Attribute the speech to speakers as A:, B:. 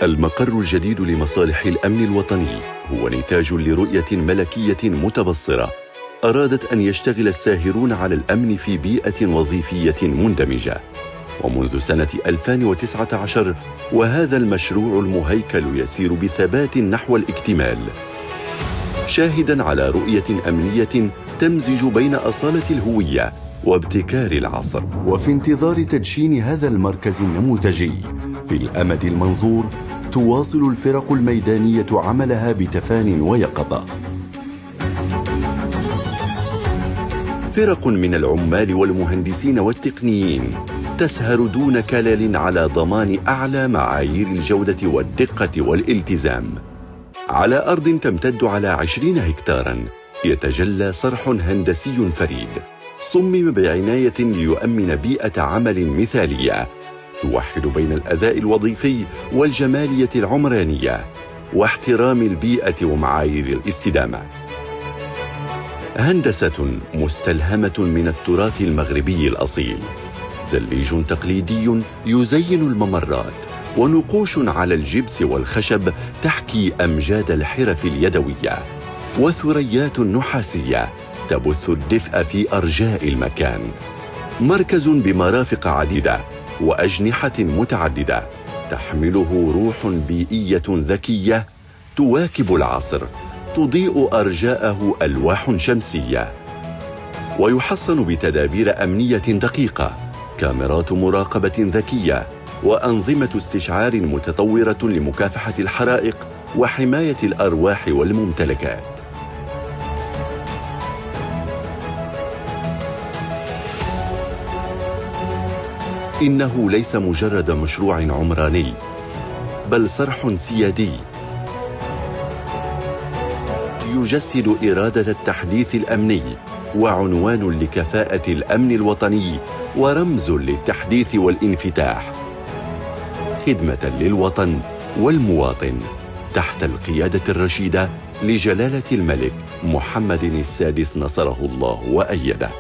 A: المقر الجديد لمصالح الأمن الوطني هو نتاج لرؤية ملكية متبصرة أرادت أن يشتغل الساهرون على الأمن في بيئة وظيفية مندمجة. ومنذ سنة 2019 وهذا المشروع المهيكل يسير بثبات نحو الاكتمال، شاهداً على رؤية أمنية تمزج بين أصالة الهوية وابتكار العصر. وفي انتظار تدشين هذا المركز النموذجي في الأمد المنظور، تواصل الفرق الميدانية عملها بتفان ويقظة. فرق من العمال والمهندسين والتقنيين تسهر دون كلل على ضمان أعلى معايير الجودة والدقة والالتزام. على أرض تمتد على 20 هكتاراً يتجلى صرح هندسي فريد صمم بعناية ليؤمن بيئة عمل مثالية توحد بين الأداء الوظيفي والجمالية العمرانية واحترام البيئة ومعايير الاستدامة. هندسة مستلهمة من التراث المغربي الأصيل، زليج تقليدي يزين الممرات، ونقوش على الجبس والخشب تحكي أمجاد الحرف اليدوية، وثريات نحاسية تبث الدفء في أرجاء المكان. مركز بمرافق عديدة وأجنحة متعددة تحمله روح بيئية ذكية تواكب العصر، تضيء أرجاءه ألواح شمسية، ويحصن بتدابير أمنية دقيقة، كاميرات مراقبة ذكية، وأنظمة استشعار متطورة لمكافحة الحرائق وحماية الأرواح والممتلكات. إنه ليس مجرد مشروع عمراني، بل صرح سيادي يجسد إرادة التحديث الأمني، وعنوان لكفاءة الأمن الوطني، ورمز للتحديث والانفتاح، خدمة للوطن والمواطن تحت القيادة الرشيدة لجلالة الملك محمد السادس نصره الله وأيده.